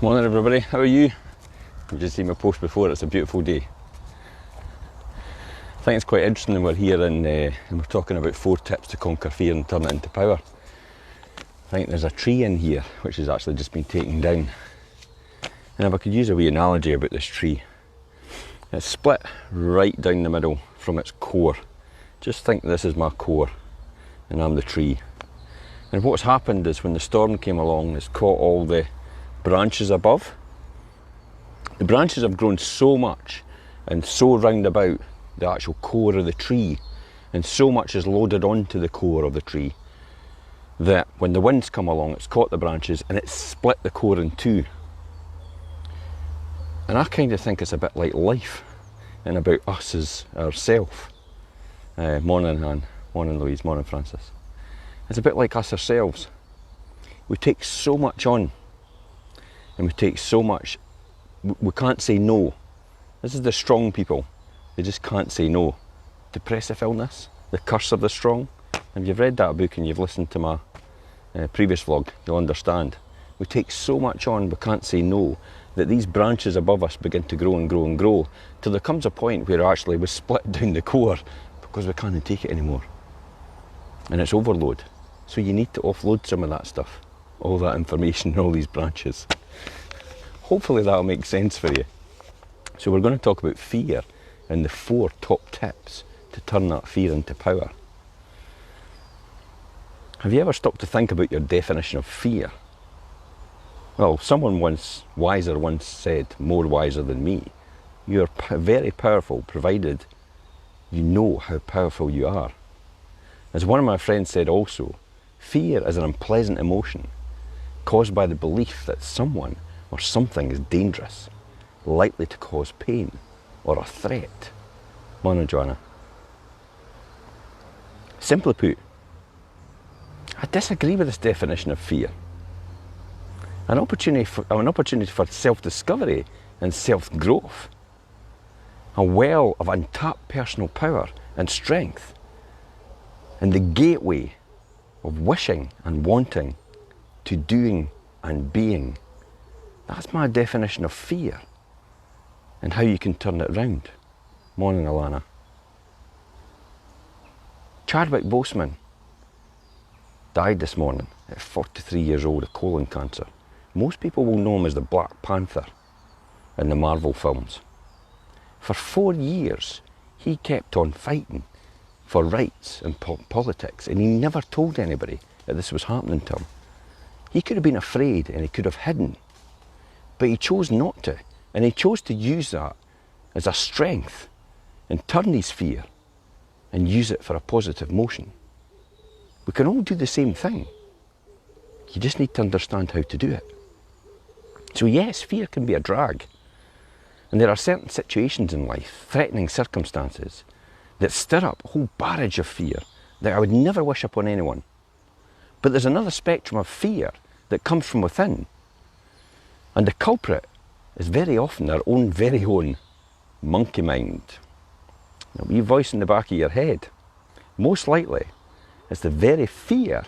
Morning everybody, how are you? You've just seen my post before, it's a beautiful day. I think it's quite interesting we're here and we're talking about 4 tips to conquer fear and turn it into power. I think there's a tree in here which has actually just been taken down. And if I could use a wee analogy about this tree, it's split right down the middle from its core. Just think this is my core and I'm the tree. And what's happened is when the storm came along, it's caught all the branches above. The branches have grown so much and so round about the actual core of the tree, and so much is loaded onto the core of the tree that when the winds come along, it's caught the branches and it's split the core in two. And I kind of think it's a bit like life and about us as ourself. Morning Anne, morning Louise, morning Francis. It's a bit like us ourselves. We take so much on and we take so much, we can't say no. This is the strong people, they just can't say no. Depressive illness, the curse of the strong. If you've read that book and you've listened to my previous vlog, you'll understand. We take so much on, we can't say no, that these branches above us begin to grow and grow and grow, till there comes a point where actually we split down the core because we can't take it anymore. And it's overload. So you need to offload some of that stuff, all that information, all these branches. Hopefully that'll make sense for you. So we're going to talk about fear and the 4 top tips to turn that fear into power. Have you ever stopped to think about your definition of fear? Well, someone wiser once said, more wiser than me, you're very powerful provided you know how powerful you are. As one of my friends said also, fear is an unpleasant emotion caused by the belief that someone or something is dangerous, likely to cause pain or a threat. Morning, Joanna. Simply put, I disagree with this definition of fear. An opportunity for self-discovery and self-growth. A well of untapped personal power and strength. And the gateway of wishing and wanting to doing and being. That's my definition of fear and how you can turn it around. Morning, Alana. Chadwick Boseman died this morning at 43 years old of colon cancer. Most people will know him as the Black Panther in the Marvel films. For 4 years, he kept on fighting for rights and politics, and he never told anybody that this was happening to him. He could have been afraid and he could have hidden, but he chose not to, and he chose to use that as a strength and turn his fear and use it for a positive motion. We can all do the same thing. You just need to understand how to do it. So yes, fear can be a drag. And there are certain situations in life, threatening circumstances, that stir up a whole barrage of fear that I would never wish upon anyone. But there's another spectrum of fear that comes from within. And the culprit is very often our own very own monkey mind. A wee voice in the back of your head. Most likely, it's the very fear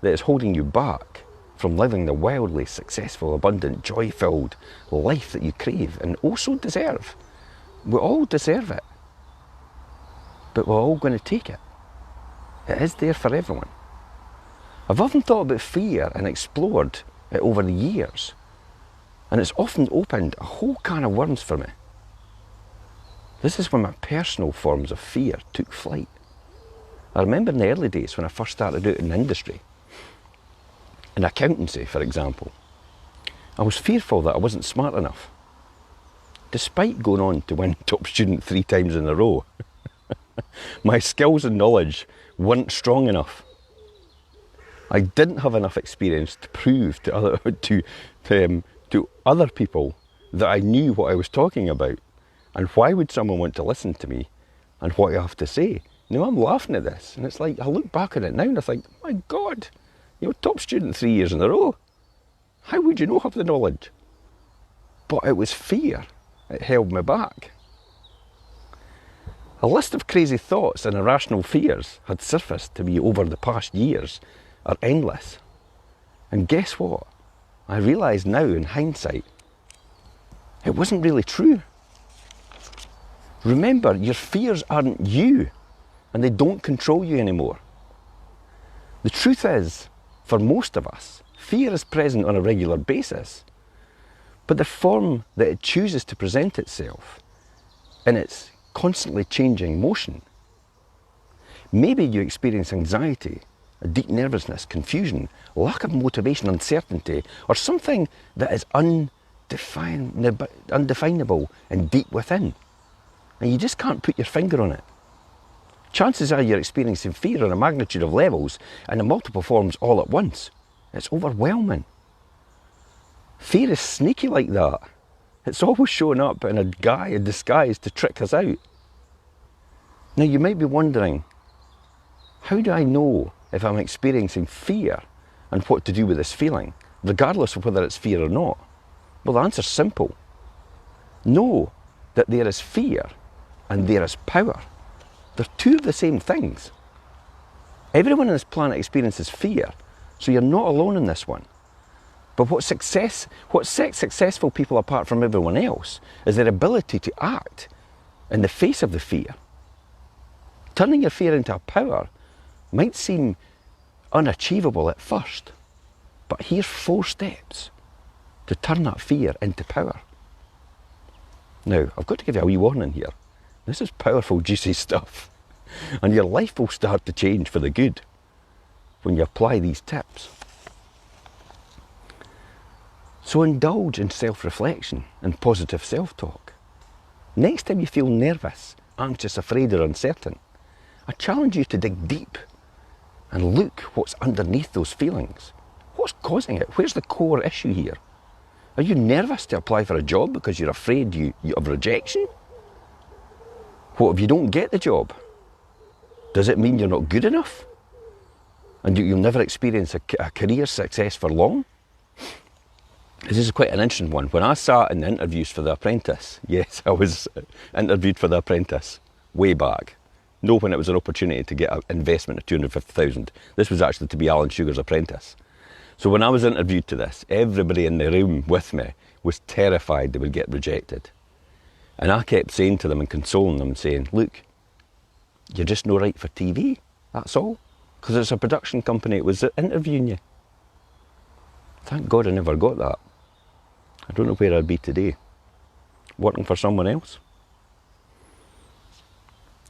that is holding you back from living the wildly successful, abundant, joy-filled life that you crave and also deserve. We all deserve it. But we're all going to take it. It is there for everyone. I've often thought about fear and explored it over the years. And it's often opened a whole can of worms for me. This is when my personal forms of fear took flight. I remember in the early days when I first started out in the industry, in accountancy for example, I was fearful that I wasn't smart enough. Despite going on to win top student 3 times in a row, my skills and knowledge weren't strong enough. I didn't have enough experience to prove to other people that I knew what I was talking about. And why would someone want to listen to me and what I have to say? Now I'm laughing at this, and it's like, I look back on it now and I think, my God, you were top student 3 years in a row. How would you not have the knowledge? But it was fear. It held me back. A list of crazy thoughts and irrational fears had surfaced to me over the past years are endless. And guess what? I realise now in hindsight, it wasn't really true. Remember, your fears aren't you, and they don't control you anymore. The truth is, for most of us, fear is present on a regular basis, but the form that it chooses to present itself in its constantly changing motion. Maybe you experience anxiety, a deep nervousness, confusion, lack of motivation, uncertainty, or something that is undefinable and deep within, and you just can't put your finger on it. Chances are you're experiencing fear on a magnitude of levels and in multiple forms all at once. It's overwhelming. Fear is sneaky like that. It's always showing up in a disguise to trick us out. Now you might be wondering, how do I know if I'm experiencing fear and what to do with this feeling, regardless of whether it's fear or not? Well, the answer's simple. Know that there is fear and there is power. They're two of the same things. Everyone on this planet experiences fear, so you're not alone in this one. But what sets successful people apart from everyone else is their ability to act in the face of the fear. Turning your fear into a power might seem unachievable at first, but here's 4 steps to turn that fear into power. Now, I've got to give you a wee warning here. This is powerful, juicy stuff, and your life will start to change for the good when you apply these tips. So indulge in self-reflection and positive self-talk. Next time you feel nervous, anxious, afraid or uncertain, I challenge you to dig deep and look what's underneath those feelings. What's causing it? Where's the core issue here? Are you nervous to apply for a job because you're afraid of rejection? What if you don't get the job? Does it mean you're not good enough? And you'll never experience a career success for long? This is quite an interesting one. When I sat in the interviews for The Apprentice, yes, I was interviewed for The Apprentice way back. No, when it was an opportunity to get an investment of 250,000. This was actually to be Alan Sugar's apprentice. So when I was interviewed to this, everybody in the room with me was terrified they would get rejected. And I kept saying to them and consoling them, saying, look, you're just not right for TV, that's all. Because it's a production company, it was interviewing you. Thank God I never got that. I don't know where I'd be today. Working for someone else?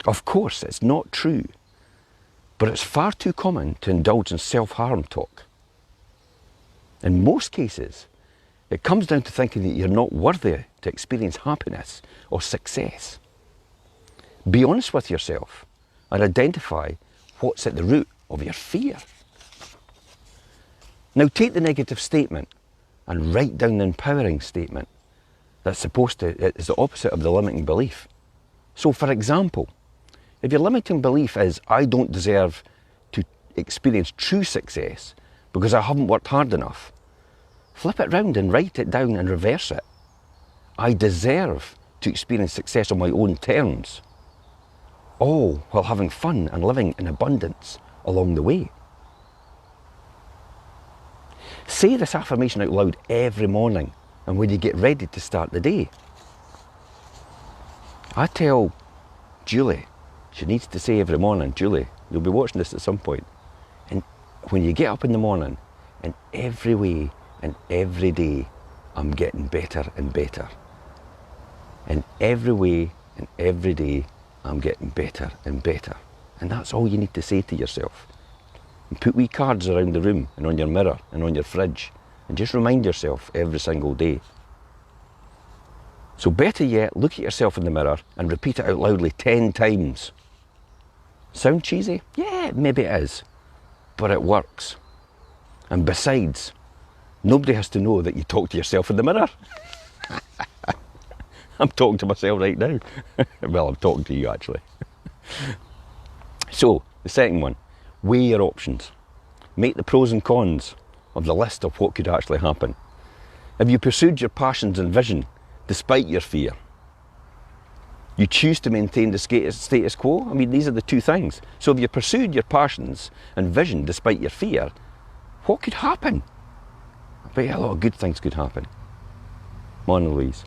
Of course, it's not true, but it's far too common to indulge in self-harm talk. In most cases, it comes down to thinking that you're not worthy to experience happiness or success. Be honest with yourself and identify what's at the root of your fear. Now take the negative statement and write down the empowering statement that's is the opposite of the limiting belief. So for example, if your limiting belief is, I don't deserve to experience true success because I haven't worked hard enough, flip it round and write it down and reverse it. I deserve to experience success on my own terms, all while having fun and living in abundance along the way. Say this affirmation out loud every morning and when you get ready to start the day. I tell Julie, she needs to say every morning, Julie, you'll be watching this at some point, and when you get up in the morning, in every way and every day, I'm getting better and better. In every way and every day, I'm getting better and better. And that's all you need to say to yourself. And put wee cards around the room and on your mirror and on your fridge and just remind yourself every single day. So better yet, look at yourself in the mirror and repeat it out loudly 10 times. Sound cheesy? Yeah, maybe it is, but it works. And besides, nobody has to know that you talk to yourself in the mirror. I'm talking to myself right now. Well, I'm talking to you actually. So, the second one, weigh your options. Make the pros and cons of the list of what could actually happen. Have you pursued your passions and vision despite your fear? You choose to maintain the status quo? I mean, these are the two things. So if you pursued your passions and vision despite your fear, what could happen? I bet you a lot of good things could happen. Morning, Louise.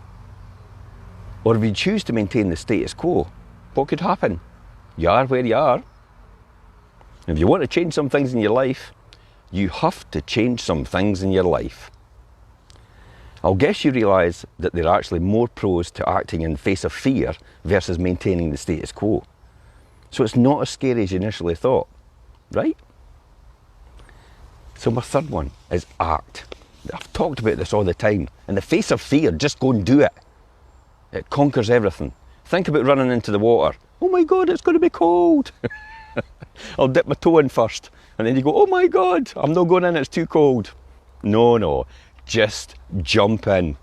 Or if you choose to maintain the status quo, what could happen? You are where you are. If you want to change some things in your life, you have to change some things in your life. I'll guess you realise that there are actually more pros to acting in face of fear versus maintaining the status quo. So it's not as scary as you initially thought, right? So my third one is act. I've talked about this all the time. In the face of fear, just go and do it. It conquers everything. Think about running into the water. Oh my God, it's going to be cold. I'll dip my toe in first. And then you go, oh my God, I'm not going in, it's too cold. No, just jump in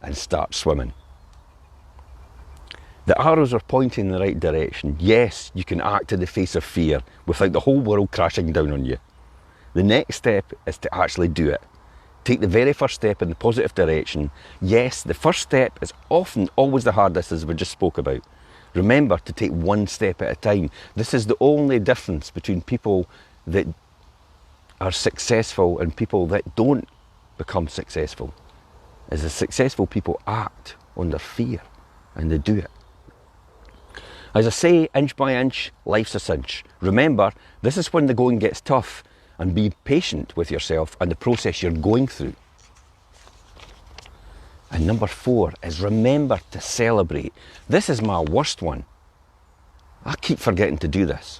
and start swimming. The arrows are pointing in the right direction. Yes, you can act in the face of fear without the whole world crashing down on you. The next step is to actually do it. Take the very first step in the positive direction. Yes, the first step is often always the hardest, as we just spoke about. Remember to take one step at a time. This is the only difference between people that are successful and people that don't become successful. Is the successful people act on their fear and they do it. As I say, inch by inch, life's a cinch. Remember, this is when the going gets tough, and be patient with yourself and the process you're going through. And number 4 is remember to celebrate. This is my worst one. I keep forgetting to do this.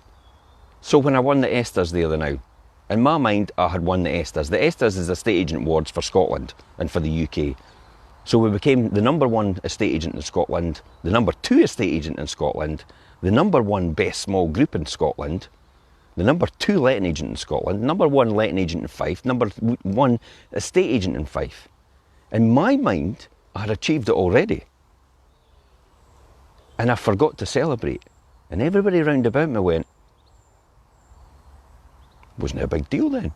So when I won the Esters the other night, in my mind I had won the Esters. The Esters is the estate agent awards for Scotland and for the UK. So we became the number 1 estate agent in Scotland, the number 2 estate agent in Scotland, the number 1 best small group in Scotland, the number 2 letting agent in Scotland, number 1 letting agent in Fife, number 1 estate agent in Fife. In my mind, I had achieved it already. And I forgot to celebrate. And everybody round about me went, wasn't it a big deal then?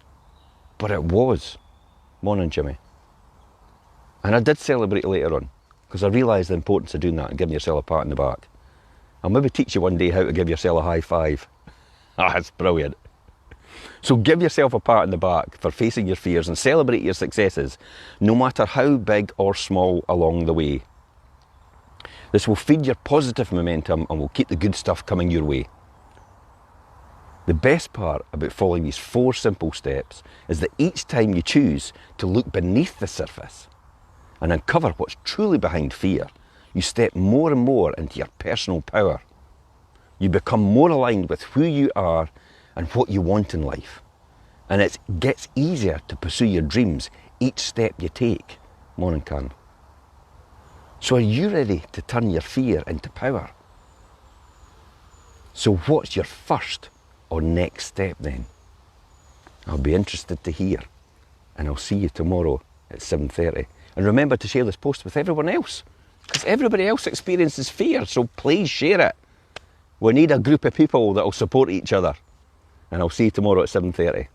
But it was. Morning, Jimmy. And I did celebrate later on, because I realised the importance of doing that and giving yourself a pat on the back. I'll maybe teach you one day how to give yourself a high five. That's brilliant. So give yourself a pat on the back for facing your fears and celebrate your successes, no matter how big or small along the way. This will feed your positive momentum and will keep the good stuff coming your way. The best part about following these 4 simple steps is that each time you choose to look beneath the surface and uncover what's truly behind fear, you step more and more into your personal power. You become more aligned with who you are and what you want in life. And it gets easier to pursue your dreams each step you take. Morning, Karen. So are you ready to turn your fear into power? So what's your first or next step then? I'll be interested to hear. And I'll see you tomorrow at 7:30. And remember to share this post with everyone else, because everybody else experiences fear, so please share it. We need a group of people that will support each other. And I'll see you tomorrow at 7:30.